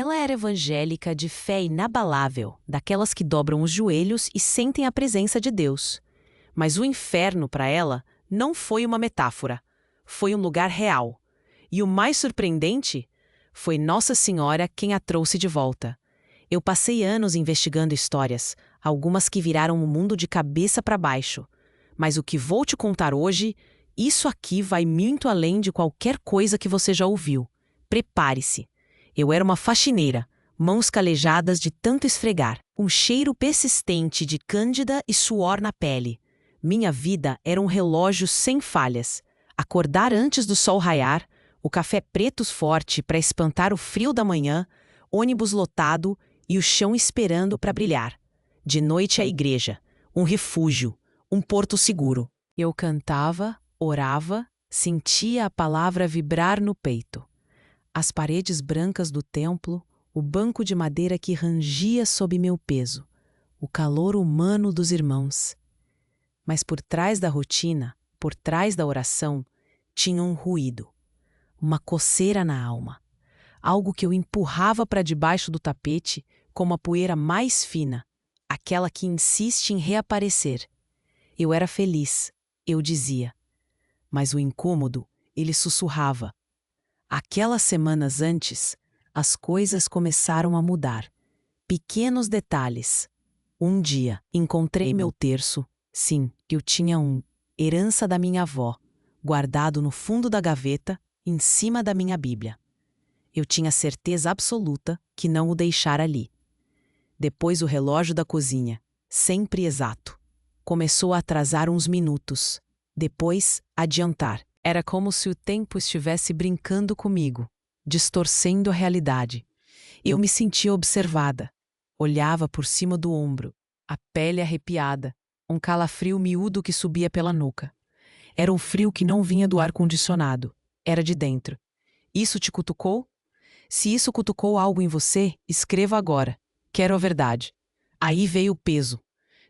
Ela era evangélica de fé inabalável, daquelas que dobram os joelhos e sentem a presença de Deus. Mas o inferno, para ela, não foi uma metáfora. Foi um lugar real. E o mais surpreendente foi Nossa Senhora quem a trouxe de volta. Eu passei anos investigando histórias, algumas que viraram o mundo de cabeça para baixo. Mas o que vou te contar hoje, isso aqui vai muito além de qualquer coisa que você já ouviu. Prepare-se. Eu era uma faxineira, mãos calejadas de tanto esfregar, um cheiro persistente de cândida e suor na pele. Minha vida era um relógio sem falhas. Acordar antes do sol raiar, o café preto forte para espantar o frio da manhã, ônibus lotado e o chão esperando para brilhar. De noite a igreja, um refúgio, um porto seguro. Eu cantava, orava, sentia a palavra vibrar no peito. As paredes brancas do templo, o banco de madeira que rangia sob meu peso, o calor humano dos irmãos. Mas por trás da rotina, por trás da oração, tinha um ruído, uma coceira na alma, algo que eu empurrava para debaixo do tapete como a poeira mais fina, aquela que insiste em reaparecer. Eu era feliz, eu dizia, mas o incômodo, ele sussurrava. Aquelas semanas antes, as coisas começaram a mudar. Pequenos detalhes. Um dia, encontrei meu terço. Sim, eu tinha um, herança da minha avó, guardado no fundo da gaveta, em cima da minha Bíblia. Eu tinha certeza absoluta que não o deixara ali. Depois o relógio da cozinha, sempre exato, começou a atrasar uns minutos. Depois, adiantar. Era como se o tempo estivesse brincando comigo, distorcendo a realidade. Eu me sentia observada. Olhava por cima do ombro, a pele arrepiada, um calafrio miúdo que subia pela nuca. Era um frio que não vinha do ar-condicionado, era de dentro. Isso te cutucou? Se isso cutucou algo em você, escreva agora. Quero a verdade. Aí veio o peso.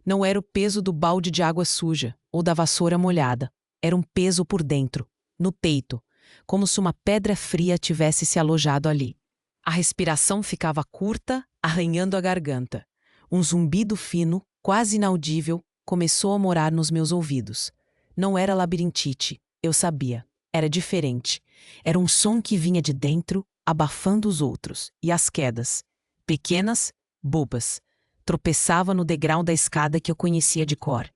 Não era o peso do balde de água suja ou da vassoura molhada. Era um peso por dentro, no peito, como se uma pedra fria tivesse se alojado ali. A respiração ficava curta, arranhando a garganta. Um zumbido fino, quase inaudível, começou a morar nos meus ouvidos. Não era labirintite, eu sabia. Era diferente. Era um som que vinha de dentro, abafando os outros, e as quedas. Pequenas, bobas. Tropeçava no degrau da escada que eu conhecia de cor.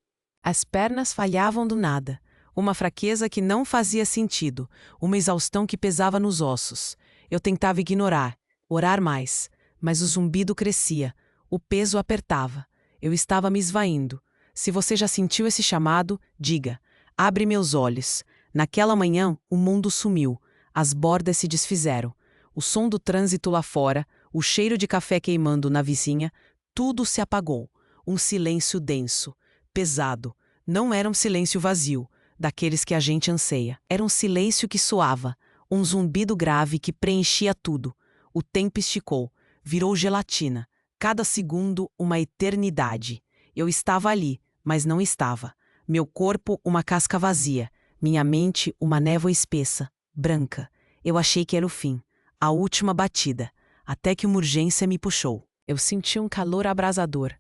As pernas falhavam do nada. Uma fraqueza que não fazia sentido, uma exaustão que pesava nos ossos. Eu tentava ignorar, orar mais, mas o zumbido crescia, o peso apertava. Eu estava me esvaindo. Se você já sentiu esse chamado, diga. Abre meus olhos. Naquela manhã, o mundo sumiu. As bordas se desfizeram. O som do trânsito lá fora, o cheiro de café queimando na vizinha, tudo se apagou. Um silêncio denso, pesado. Não era um silêncio vazio, daqueles que a gente anseia. Era um silêncio que soava, um zumbido grave que preenchia tudo. O tempo esticou, virou gelatina. Cada segundo, uma eternidade. Eu estava ali, mas não estava. Meu corpo, uma casca vazia. Minha mente, uma névoa espessa, branca. Eu achei que era o fim, a última batida, até que uma urgência me puxou. Eu senti um calor abrasador,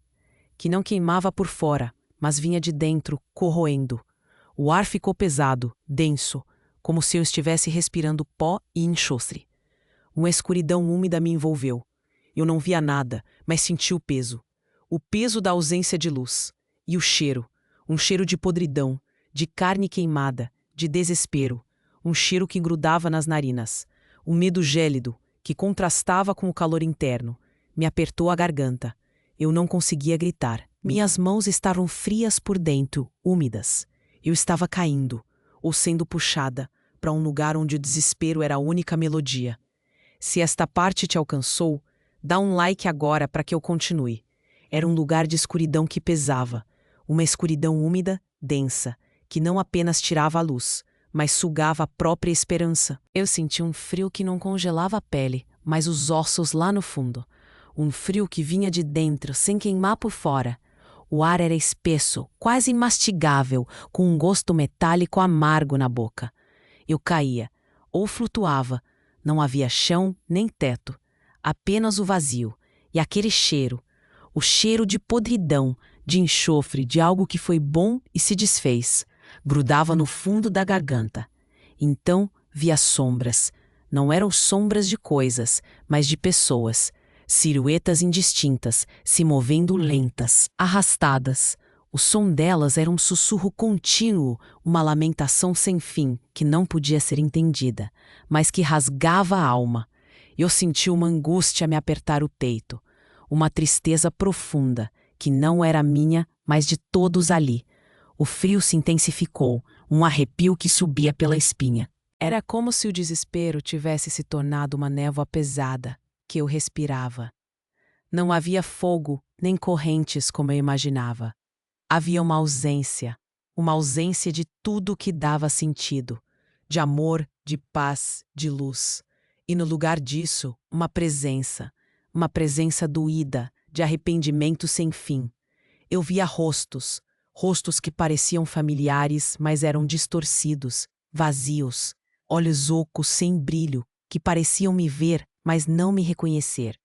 que não queimava por fora, mas vinha de dentro, corroendo. O ar ficou pesado, denso, como se eu estivesse respirando pó e enxofre. Uma escuridão úmida me envolveu. Eu não via nada, mas senti o peso. O peso da ausência de luz. E o cheiro. Um cheiro de podridão, de carne queimada, de desespero. Um cheiro que grudava nas narinas. Um medo gélido, que contrastava com o calor interno. Me apertou a garganta. Eu não conseguia gritar. Minhas mãos estavam frias por dentro, úmidas. Eu estava caindo, ou sendo puxada, para um lugar onde o desespero era a única melodia. Se esta parte te alcançou, dá um like agora para que eu continue. Era um lugar de escuridão que pesava, uma escuridão úmida, densa, que não apenas tirava a luz, mas sugava a própria esperança. Eu senti um frio que não congelava a pele, mas os ossos lá no fundo. Um frio que vinha de dentro, sem queimar por fora. O ar era espesso, quase imastigável, com um gosto metálico amargo na boca. Eu caía, ou flutuava. Não havia chão nem teto. apenas o vazio e aquele cheiro, o cheiro de podridão, de enxofre, de algo que foi bom e se desfez, grudava no fundo da garganta. Então vi as sombras. Não eram sombras de coisas, mas de pessoas, silhuetas indistintas, se movendo lentas, arrastadas. O som delas era um sussurro contínuo, uma lamentação sem fim, que não podia ser entendida, mas que rasgava a alma. Eu senti uma angústia me apertar o peito, uma tristeza profunda, que não era minha, mas de todos ali. O frio se intensificou, um arrepio que subia pela espinha. Era como se o desespero tivesse se tornado uma névoa pesada, que eu respirava. Não havia fogo, nem correntes como eu imaginava. Havia uma ausência de tudo que dava sentido, de amor, de paz, de luz. E no lugar disso, uma presença doída, de arrependimento sem fim. Eu via rostos, rostos que pareciam familiares, mas eram distorcidos, vazios, olhos ocos sem brilho, que pareciam me ver, mas não me reconhecer.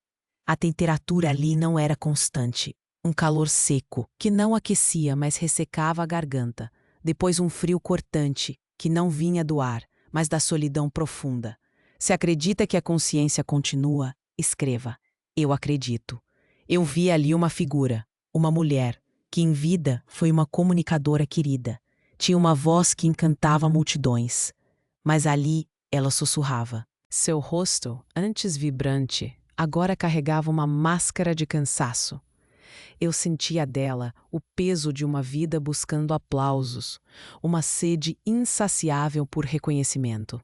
A temperatura ali não era constante. Um calor seco, que não aquecia, mas ressecava a garganta. Depois um frio cortante, que não vinha do ar, mas da solidão profunda. Se acredita que a consciência continua, escreva. Eu acredito. Eu vi ali uma figura, uma mulher, que em vida foi uma comunicadora querida. Tinha uma voz que encantava multidões. Mas ali ela sussurrava. Seu rosto, antes vibrante, agora carregava uma máscara de cansaço. Eu sentia dela o peso de uma vida buscando aplausos, uma sede insaciável por reconhecimento.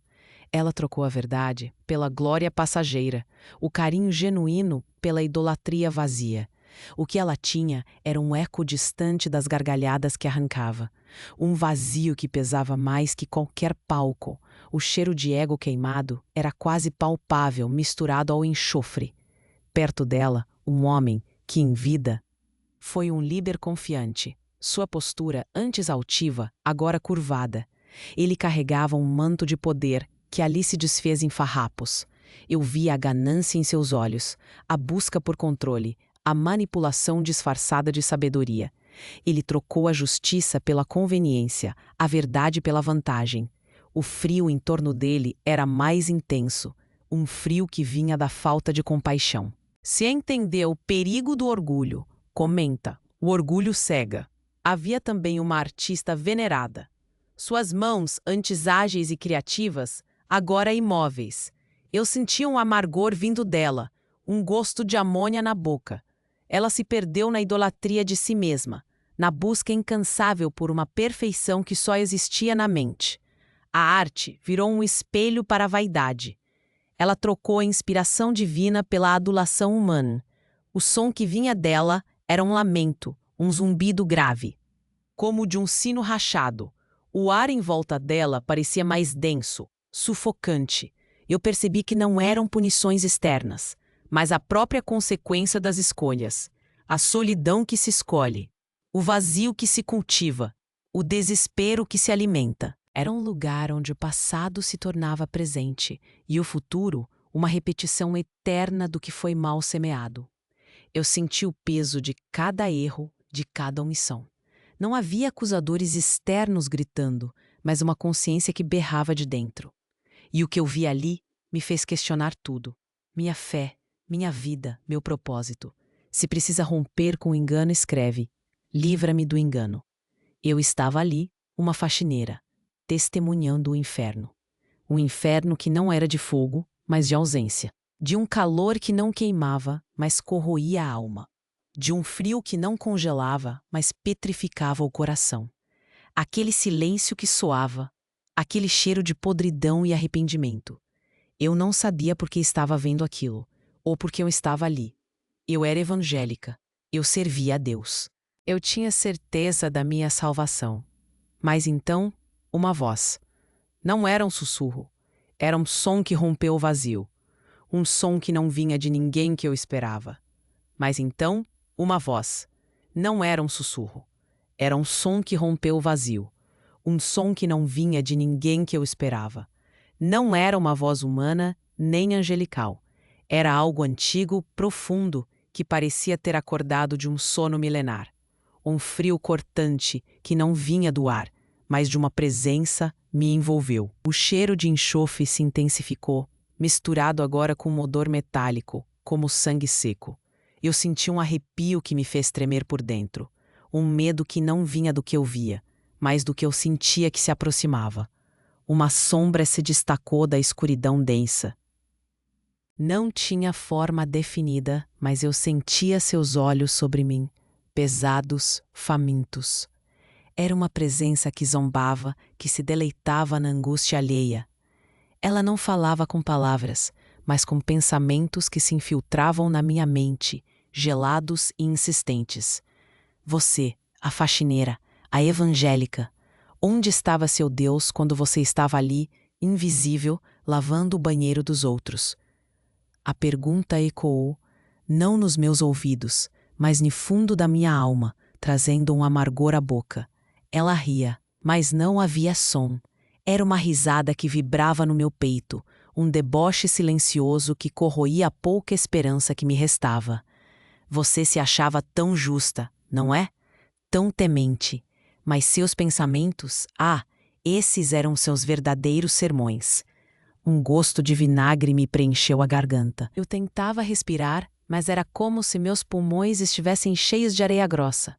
Ela trocou a verdade pela glória passageira, o carinho genuíno pela idolatria vazia. O que ela tinha era um eco distante das gargalhadas que arrancava, um vazio que pesava mais que qualquer palco. O cheiro de ego queimado era quase palpável, misturado ao enxofre. Perto dela, um homem que, em vida, foi um líder confiante. Sua postura, antes altiva, agora curvada. Ele carregava um manto de poder que ali se desfez em farrapos. Eu via a ganância em seus olhos, a busca por controle, a manipulação disfarçada de sabedoria. Ele trocou a justiça pela conveniência, a verdade pela vantagem. O frio em torno dele era mais intenso, um frio que vinha da falta de compaixão. Se entendeu o perigo do orgulho, comenta, o orgulho cega. Havia também uma artista venerada. Suas mãos, antes ágeis e criativas, agora imóveis. Eu sentia um amargor vindo dela, um gosto de amônia na boca. Ela se perdeu na idolatria de si mesma, na busca incansável por uma perfeição que só existia na mente. A arte virou um espelho para a vaidade. Ela trocou a inspiração divina pela adulação humana. O som que vinha dela era um lamento, um zumbido grave, como o de um sino rachado. O ar em volta dela parecia mais denso, sufocante. Eu percebi que não eram punições externas, mas a própria consequência das escolhas. A solidão que se escolhe, o vazio que se cultiva, o desespero que se alimenta. Era um lugar onde o passado se tornava presente e o futuro uma repetição eterna do que foi mal semeado. Eu senti o peso de cada erro, de cada omissão. Não havia acusadores externos gritando, mas uma consciência que berrava de dentro. E o que eu vi ali me fez questionar tudo. Minha fé, minha vida, meu propósito. Se precisa romper com o engano, escreve. Livra-me do engano. Eu estava ali, uma faxineira, testemunhando o inferno. Um inferno que não era de fogo, mas de ausência. De um calor que não queimava, mas corroía a alma. De um frio que não congelava, mas petrificava o coração. Aquele silêncio que soava, aquele cheiro de podridão e arrependimento. Eu não sabia por que estava vendo aquilo, ou porque eu estava ali. Eu era evangélica, eu servia a Deus. Eu tinha certeza da minha salvação. Mas então, uma voz. Não era um sussurro, era um som que rompeu o vazio. Um som que não vinha de ninguém que eu esperava. Mas então, uma voz. Não era um sussurro. Era um som que rompeu o vazio. Um som que não vinha de ninguém que eu esperava. Não era uma voz humana, nem angelical. Era algo antigo, profundo, que parecia ter acordado de um sono milenar. Um frio cortante que não vinha do ar, mas de uma presença me envolveu. O cheiro de enxofre se intensificou, misturado agora com um odor metálico, como sangue seco. Eu senti um arrepio que me fez tremer por dentro. Um medo que não vinha do que eu via, mas do que eu sentia que se aproximava. Uma sombra se destacou da escuridão densa. Não tinha forma definida, mas eu sentia seus olhos sobre mim, pesados, famintos. Era uma presença que zombava, que se deleitava na angústia alheia. Ela não falava com palavras, mas com pensamentos que se infiltravam na minha mente, gelados e insistentes. Você, a faxineira, a evangélica, onde estava seu Deus quando você estava ali, invisível, lavando o banheiro dos outros? A pergunta ecoou, não nos meus ouvidos, mas no fundo da minha alma, trazendo um amargor à boca. Ela ria, mas não havia som. Era uma risada que vibrava no meu peito, um deboche silencioso que corroía a pouca esperança que me restava. Você se achava tão justa, não é? Tão temente. Mas seus pensamentos, esses eram seus verdadeiros sermões. Um gosto de vinagre me preencheu a garganta. Eu tentava respirar, mas era como se meus pulmões estivessem cheios de areia grossa.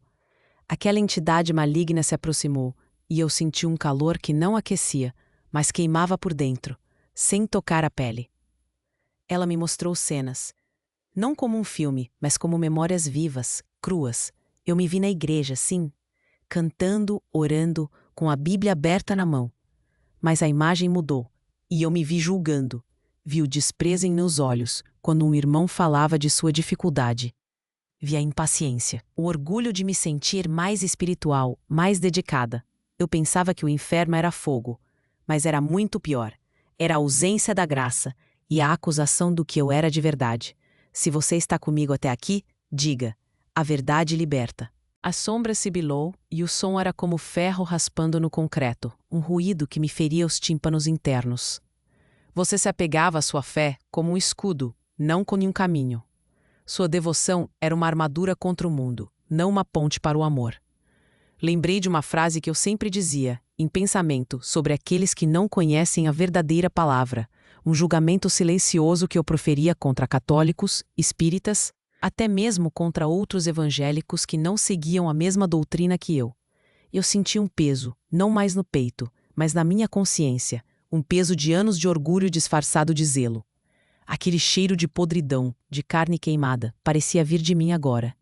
Aquela entidade maligna se aproximou, e eu senti um calor que não aquecia, mas queimava por dentro, sem tocar a pele. Ela me mostrou cenas, não como um filme, mas como memórias vivas, cruas. Eu me vi na igreja, sim, cantando, orando, com a Bíblia aberta na mão. Mas a imagem mudou, e eu me vi julgando. Vi o desprezo em meus olhos, quando um irmão falava de sua dificuldade. Vi a impaciência, o orgulho de me sentir mais espiritual, mais dedicada. Eu pensava que o inferno era fogo, mas era muito pior. Era a ausência da graça e a acusação do que eu era de verdade. Se você está comigo até aqui, diga. A verdade liberta. A sombra sibilou e o som era como ferro raspando no concreto, um ruído que me feria os tímpanos internos. Você se apegava à sua fé como um escudo, não como um caminho. Sua devoção era uma armadura contra o mundo, não uma ponte para o amor. Lembrei de uma frase que eu sempre dizia, em pensamento, sobre aqueles que não conhecem a verdadeira palavra, um julgamento silencioso que eu proferia contra católicos, espíritas, até mesmo contra outros evangélicos que não seguiam a mesma doutrina que eu. Eu senti um peso, não mais no peito, mas na minha consciência, um peso de anos de orgulho disfarçado de zelo. Aquele cheiro de podridão, de carne queimada, parecia vir de mim agora.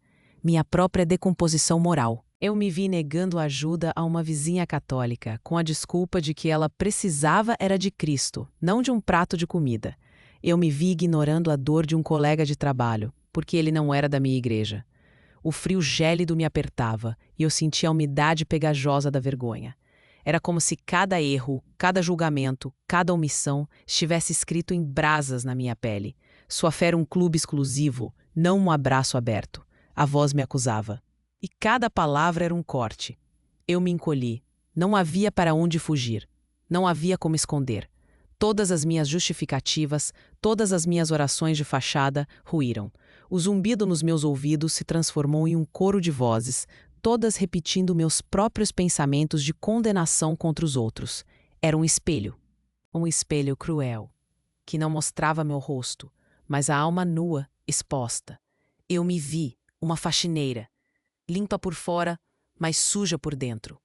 Minha própria decomposição moral. Eu me vi negando ajuda a uma vizinha católica, com a desculpa de que ela precisava era de Cristo, não de um prato de comida. Eu me vi ignorando a dor de um colega de trabalho, porque ele não era da minha igreja. O frio gélido me apertava, e eu sentia a umidade pegajosa da vergonha. Era como se cada erro, cada julgamento, cada omissão estivesse escrito em brasas na minha pele. Sua fé era um clube exclusivo, não um abraço aberto. A voz me acusava. E cada palavra era um corte. Eu me encolhi. Não havia para onde fugir. Não havia como esconder. Todas as minhas justificativas, todas as minhas orações de fachada ruíram. O zumbido nos meus ouvidos se transformou em um coro de vozes, todas repetindo meus próprios pensamentos de condenação contra os outros. Era um espelho cruel, que não mostrava meu rosto, mas a alma nua, exposta. Eu me vi, uma faxineira, limpa por fora, mas suja por dentro.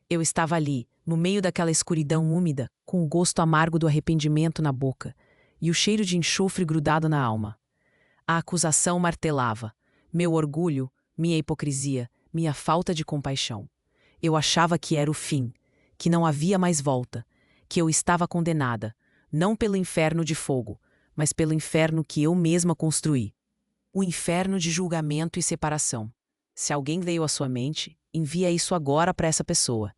Eu estava ali, no meio daquela escuridão úmida, com o gosto amargo do arrependimento na boca e o cheiro de enxofre grudado na alma. A acusação martelava, meu orgulho, minha hipocrisia, minha falta de compaixão. Eu achava que era o fim, que não havia mais volta, que eu estava condenada, não pelo inferno de fogo, mas pelo inferno que eu mesma construí. O inferno de julgamento e separação. Se alguém veio à sua mente, envia isso agora para essa pessoa.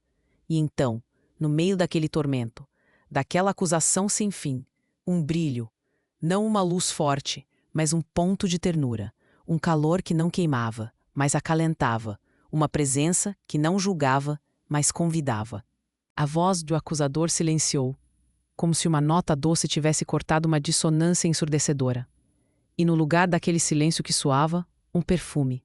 E então, no meio daquele tormento, daquela acusação sem fim, um brilho, não uma luz forte, mas um ponto de ternura, um calor que não queimava, mas acalentava, uma presença que não julgava, mas convidava. A voz do acusador silenciou, como se uma nota doce tivesse cortado uma dissonância ensurdecedora. E no lugar daquele silêncio que soava, um perfume.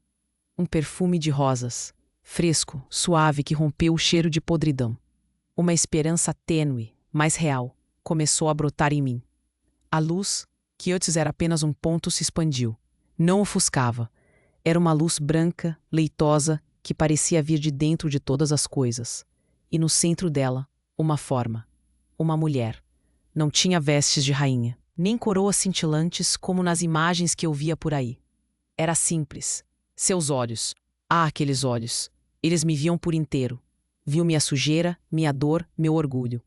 Um perfume de rosas, fresco, suave, que rompeu o cheiro de podridão. Uma esperança tênue, mas real, começou a brotar em mim. A luz, que antes era apenas um ponto, se expandiu. Não ofuscava. Era uma luz branca, leitosa, que parecia vir de dentro de todas as coisas. E no centro dela, uma forma. Uma mulher. Não tinha vestes de rainha, nem coroas cintilantes como nas imagens que eu via por aí. Era simples. Seus olhos. Ah, aqueles olhos. Eles me viam por inteiro. Viam minha sujeira, minha dor, meu orgulho.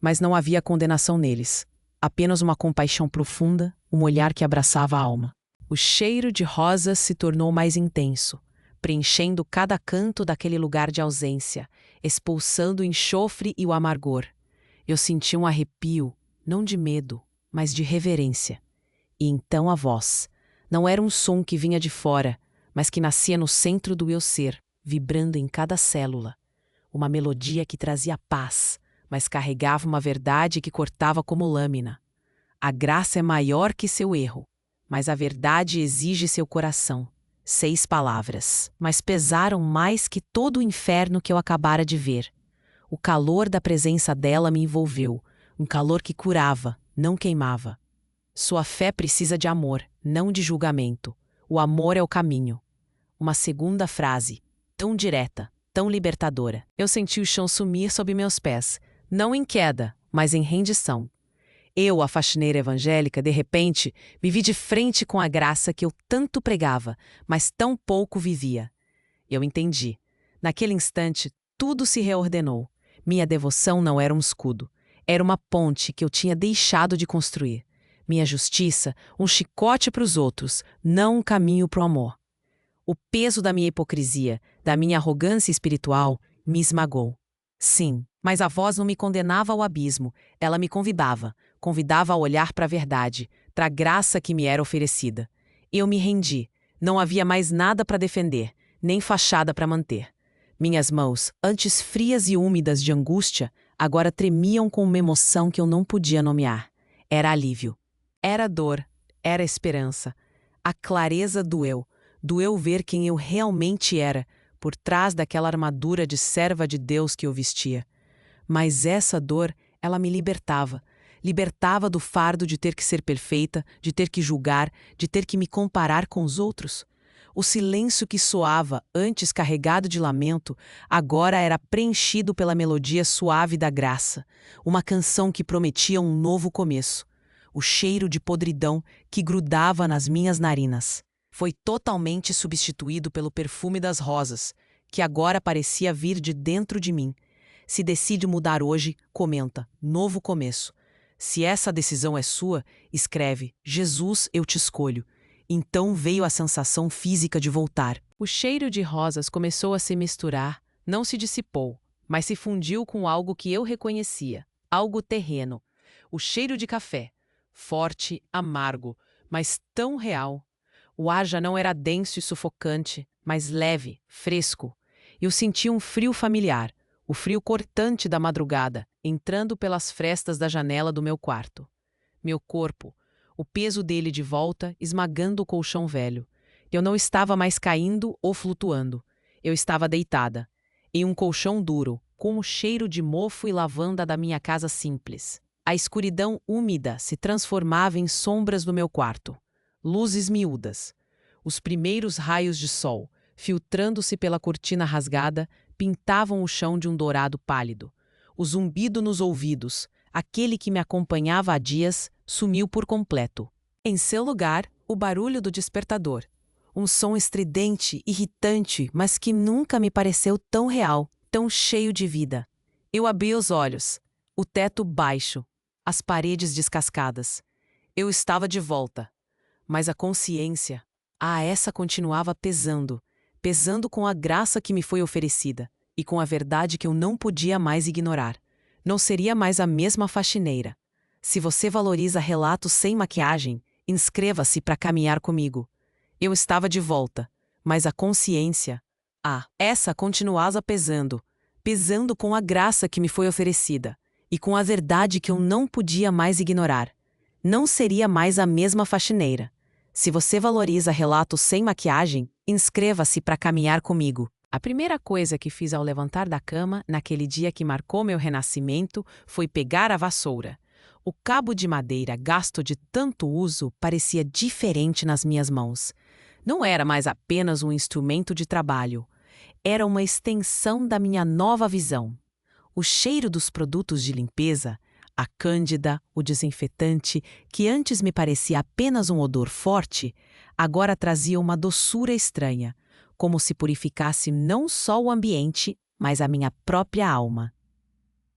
Mas não havia condenação neles. Apenas uma compaixão profunda, um olhar que abraçava a alma. O cheiro de rosas se tornou mais intenso, preenchendo cada canto daquele lugar de ausência, expulsando o enxofre e o amargor. Eu senti um arrepio, não de medo, mas de reverência. E então a voz. Não era um som que vinha de fora, mas que nascia no centro do meu ser, vibrando em cada célula. Uma melodia que trazia paz, mas carregava uma verdade que cortava como lâmina. A graça é maior que seu erro, mas a verdade exige seu coração. 6 palavras, mas pesaram mais que todo o inferno que eu acabara de ver. O calor da presença dela me envolveu, um calor que curava, não queimava. Sua fé precisa de amor, não de julgamento. O amor é o caminho. Uma segunda frase, tão direta, tão libertadora. Eu senti o chão sumir sob meus pés, não em queda, mas em rendição. Eu, a faxineira evangélica, de repente, me vi de frente com a graça que eu tanto pregava, mas tão pouco vivia. Eu entendi. Naquele instante, tudo se reordenou. Minha devoção não era um escudo. Era uma ponte que eu tinha deixado de construir. Minha justiça, um chicote para os outros, não um caminho para o amor. O peso da minha hipocrisia, da minha arrogância espiritual, me esmagou. Sim, mas a voz não me condenava ao abismo, ela me convidava a olhar para a verdade, para a graça que me era oferecida. Eu me rendi, não havia mais nada para defender, nem fachada para manter. Minhas mãos, antes frias e úmidas de angústia, agora tremiam com uma emoção que eu não podia nomear. Era alívio. Era dor, era esperança. A clareza doeu ver quem eu realmente era, por trás daquela armadura de serva de Deus que eu vestia. Mas essa dor, ela me libertava do fardo de ter que ser perfeita, de ter que julgar, de ter que me comparar com os outros. O silêncio que soava, antes carregado de lamento, agora era preenchido pela melodia suave da graça, uma canção que prometia um novo começo. O cheiro de podridão que grudava nas minhas narinas foi totalmente substituído pelo perfume das rosas, que agora parecia vir de dentro de mim. Se decide mudar hoje, comenta, novo começo. Se essa decisão é sua, escreve, Jesus, eu te escolho. Então veio a sensação física de voltar. O cheiro de rosas começou a se misturar, não se dissipou, mas se fundiu com algo que eu reconhecia, algo terreno. O cheiro de café, forte, amargo, mas tão real. O ar já não era denso e sufocante, mas leve, fresco. Eu senti um frio familiar, o frio cortante da madrugada, entrando pelas frestas da janela do meu quarto. Meu corpo, o peso dele de volta, esmagando o colchão velho. Eu não estava mais caindo ou flutuando. Eu estava deitada, em um colchão duro, com o cheiro de mofo e lavanda da minha casa simples. A escuridão úmida se transformava em sombras no meu quarto. Luzes miúdas. Os primeiros raios de sol, filtrando-se pela cortina rasgada, pintavam o chão de um dourado pálido. O zumbido nos ouvidos, aquele que me acompanhava há dias, sumiu por completo. Em seu lugar, o barulho do despertador. Um som estridente, irritante, mas que nunca me pareceu tão real, tão cheio de vida. Eu abri os olhos. O teto baixo, as paredes descascadas. Eu estava de volta. Mas a consciência, essa continuava pesando com a graça que me foi oferecida e com a verdade que eu não podia mais ignorar. Não seria mais a mesma faxineira. Se você valoriza relatos sem maquiagem, inscreva-se para caminhar comigo. Eu estava de volta, mas a consciência, essa continuava pesando com a graça que me foi oferecida e com a verdade que eu não podia mais ignorar. Não seria mais a mesma faxineira. Se você valoriza relatos sem maquiagem, inscreva-se para caminhar comigo. A primeira coisa que fiz ao levantar da cama, naquele dia que marcou meu renascimento, foi pegar a vassoura. O cabo de madeira gasto de tanto uso parecia diferente nas minhas mãos. Não era mais apenas um instrumento de trabalho. Era uma extensão da minha nova visão. O cheiro dos produtos de limpeza, a cândida, o desinfetante, que antes me parecia apenas um odor forte, agora trazia uma doçura estranha, como se purificasse não só o ambiente, mas a minha própria alma.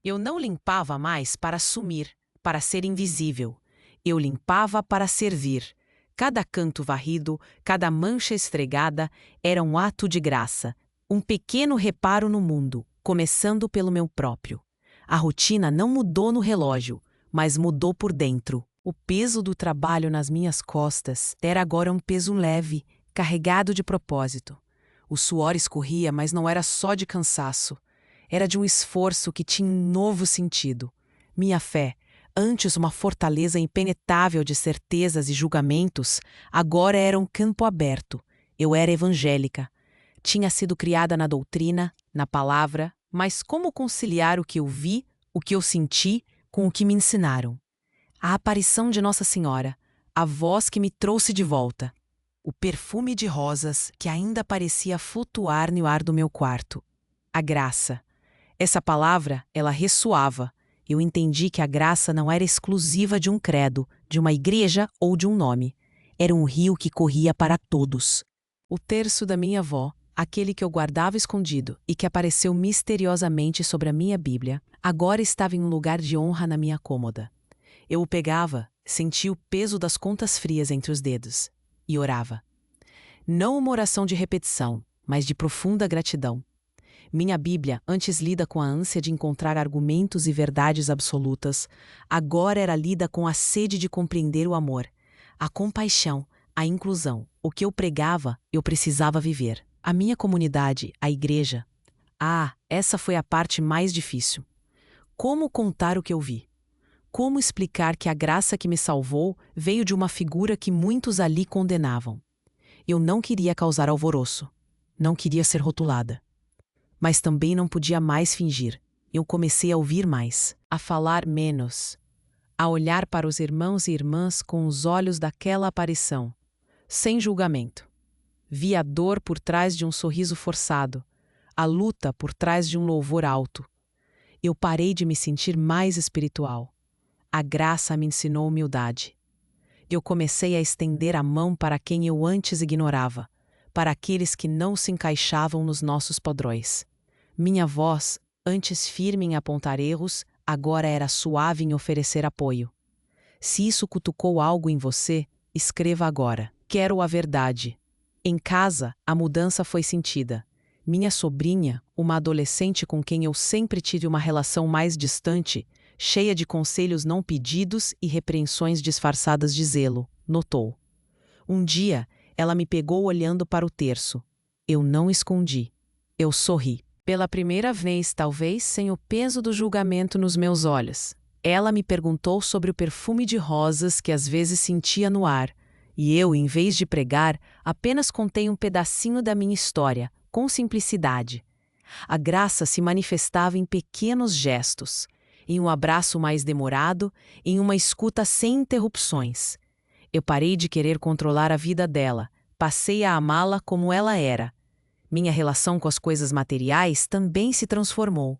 Eu não limpava mais para sumir, para ser invisível. Eu limpava para servir. Cada canto varrido, cada mancha esfregada era um ato de graça, um pequeno reparo no mundo, começando pelo meu próprio. A rotina não mudou no relógio, mas mudou por dentro. O peso do trabalho nas minhas costas era agora um peso leve, carregado de propósito. O suor escorria, mas não era só de cansaço. Era de um esforço que tinha um novo sentido. Minha fé, antes uma fortaleza impenetrável de certezas e julgamentos, agora era um campo aberto. Eu era evangélica. Tinha sido criada na doutrina, na palavra, mas como conciliar o que eu vi, o que eu senti, com o que me ensinaram? A aparição de Nossa Senhora, a voz que me trouxe de volta. O perfume de rosas que ainda parecia flutuar no ar do meu quarto. A graça. Essa palavra, ela ressoava. Eu entendi que a graça não era exclusiva de um credo, de uma igreja ou de um nome. Era um rio que corria para todos. O terço da minha avó, aquele que eu guardava escondido e que apareceu misteriosamente sobre a minha Bíblia, agora estava em um lugar de honra na minha cômoda. Eu o pegava, sentia o peso das contas frias entre os dedos e orava. Não uma oração de repetição, mas de profunda gratidão. Minha Bíblia, antes lida com a ânsia de encontrar argumentos e verdades absolutas, agora era lida com a sede de compreender o amor, a compaixão, a inclusão. O que eu pregava, eu precisava viver. A minha comunidade, a igreja. Essa foi a parte mais difícil. Como contar o que eu vi? Como explicar que a graça que me salvou veio de uma figura que muitos ali condenavam? Eu não queria causar alvoroço. Não queria ser rotulada. Mas também não podia mais fingir. Eu comecei a ouvir mais, a falar menos, a olhar para os irmãos e irmãs com os olhos daquela aparição, sem julgamento. Vi a dor por trás de um sorriso forçado, a luta por trás de um louvor alto. Eu parei de me sentir mais espiritual. A graça me ensinou humildade. Eu comecei a estender a mão para quem eu antes ignorava, para aqueles que não se encaixavam nos nossos padrões. Minha voz, antes firme em apontar erros, agora era suave em oferecer apoio. Se isso cutucou algo em você, escreva agora. Quero a verdade. Em casa, a mudança foi sentida. Minha sobrinha, uma adolescente com quem eu sempre tive uma relação mais distante, cheia de conselhos não pedidos e repreensões disfarçadas de zelo, notou. Um dia, ela me pegou olhando para o terço. Eu não escondi. Eu sorri. Pela primeira vez, talvez, sem o peso do julgamento nos meus olhos. Ela me perguntou sobre o perfume de rosas que às vezes sentia no ar, e eu, em vez de pregar, apenas contei um pedacinho da minha história, com simplicidade. A graça se manifestava em pequenos gestos, em um abraço mais demorado, em uma escuta sem interrupções. Eu parei de querer controlar a vida dela, passei a amá-la como ela era. Minha relação com as coisas materiais também se transformou.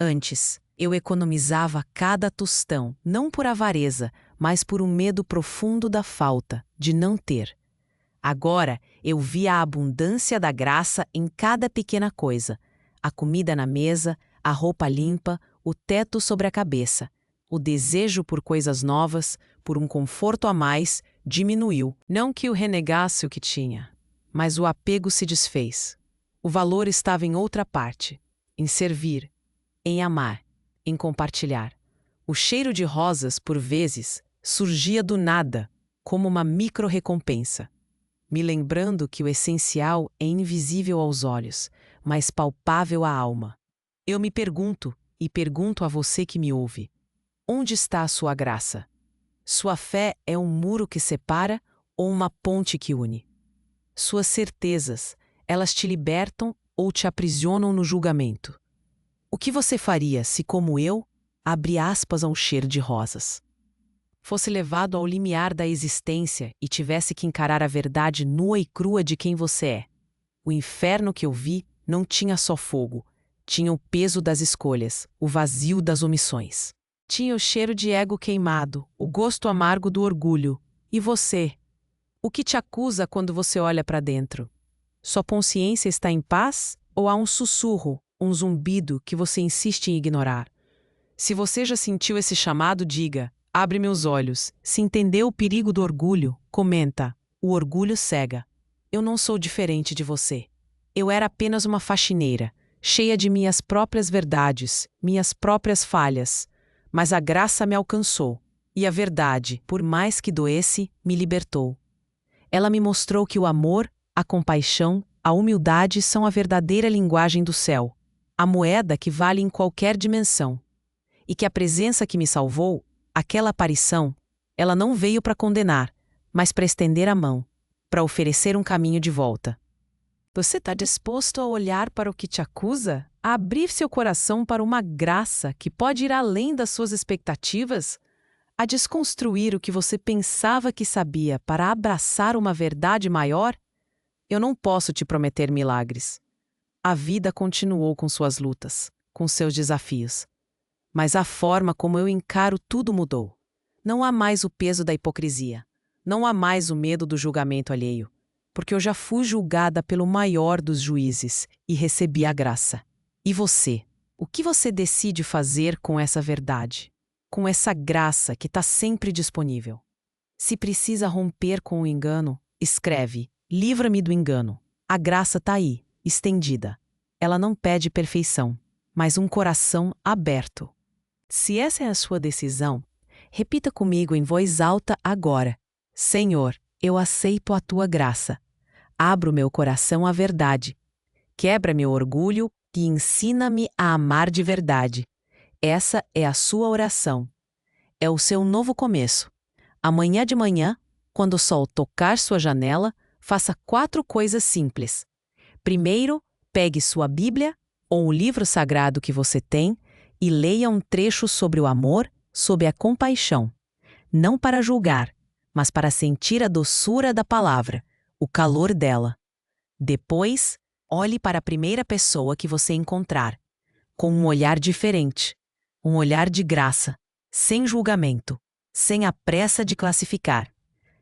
Antes, eu economizava cada tostão, não por avareza, mas por um medo profundo da falta, de não ter. Agora, eu via a abundância da graça em cada pequena coisa. A comida na mesa, a roupa limpa, o teto sobre a cabeça. O desejo por coisas novas, por um conforto a mais, diminuiu. Não que eu renegasse o que tinha, mas o apego se desfez. O valor estava em outra parte, em servir, em amar, em compartilhar. O cheiro de rosas, por vezes, surgia do nada, como uma micro-recompensa, me lembrando que o essencial é invisível aos olhos, mas palpável à alma. Eu me pergunto, e pergunto a você que me ouve, onde está a sua graça? Sua fé é um muro que separa ou uma ponte que une. Suas certezas, elas te libertam ou te aprisionam no julgamento. O que você faria se, como eu, abre aspas ao cheiro de rosas, fosse levado ao limiar da existência e tivesse que encarar a verdade nua e crua de quem você é? O inferno que eu vi não tinha só fogo, tinha o peso das escolhas, o vazio das omissões. Tinha o cheiro de ego queimado, o gosto amargo do orgulho. E você? O que te acusa quando você olha para dentro? Sua consciência está em paz ou há um sussurro, um zumbido que você insiste em ignorar? Se você já sentiu esse chamado, diga: abre meus olhos. Se entendeu o perigo do orgulho, comenta: o orgulho cega. Eu não sou diferente de você. Eu era apenas uma faxineira, cheia de minhas próprias verdades, minhas próprias falhas. Mas a graça me alcançou, e a verdade, por mais que doesse, me libertou. Ela me mostrou que o amor, a compaixão, a humildade são a verdadeira linguagem do céu, a moeda que vale em qualquer dimensão. E que a presença que me salvou, aquela aparição, ela não veio para condenar, mas para estender a mão, para oferecer um caminho de volta. Você está disposto a olhar para o que te acusa? A abrir seu coração para uma graça que pode ir além das suas expectativas? A desconstruir o que você pensava que sabia para abraçar uma verdade maior? Eu não posso te prometer milagres. A vida continuou com suas lutas, com seus desafios. Mas a forma como eu encaro tudo mudou. Não há mais o peso da hipocrisia. Não há mais o medo do julgamento alheio. Porque eu já fui julgada pelo maior dos juízes e recebi a graça. E você? O que você decide fazer com essa verdade? Com essa graça que está sempre disponível? Se precisa romper com o engano, escreve: livra-me do engano. A graça está aí, estendida. Ela não pede perfeição, mas um coração aberto. Se essa é a sua decisão, repita comigo em voz alta agora: Senhor, eu aceito a tua graça. Abro meu coração à verdade. Quebra meu orgulho e ensina-me a amar de verdade. Essa é a sua oração. É o seu novo começo. Amanhã de manhã, quando o sol tocar sua janela, faça 4 coisas simples. Primeiro, pegue sua Bíblia ou o livro sagrado que você tem e leia um trecho sobre o amor, sobre a compaixão. Não para julgar, mas para sentir a doçura da palavra, o calor dela. Depois, olhe para a primeira pessoa que você encontrar, com um olhar diferente, um olhar de graça, sem julgamento, sem a pressa de classificar.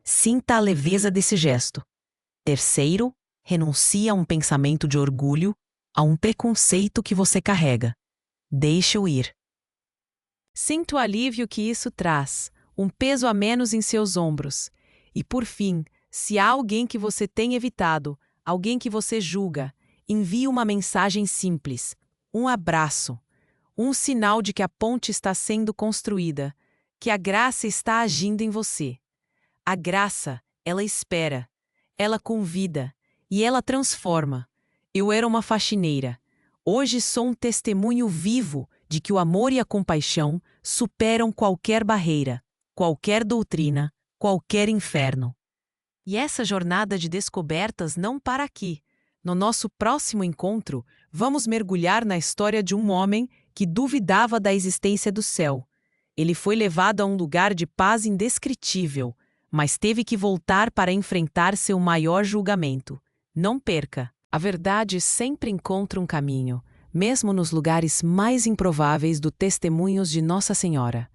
Sinta a leveza desse gesto. Terceiro, renuncie a um pensamento de orgulho, a um preconceito que você carrega. Deixe-o ir. Sinta o alívio que isso traz, um peso a menos em seus ombros. E por fim, se há alguém que você tem evitado, alguém que você julga, envie uma mensagem simples, um abraço, um sinal de que a ponte está sendo construída, que a graça está agindo em você. A graça, ela espera, ela convida e ela transforma. Eu era uma faxineira. Hoje sou um testemunho vivo de que o amor e a compaixão superam qualquer barreira, qualquer doutrina, qualquer inferno. E essa jornada de descobertas não para aqui. No nosso próximo encontro, vamos mergulhar na história de um homem que duvidava da existência do céu. Ele foi levado a um lugar de paz indescritível, mas teve que voltar para enfrentar seu maior julgamento. Não perca! A verdade sempre encontra um caminho, mesmo nos lugares mais improváveis do Testemunhos de Nossa Senhora.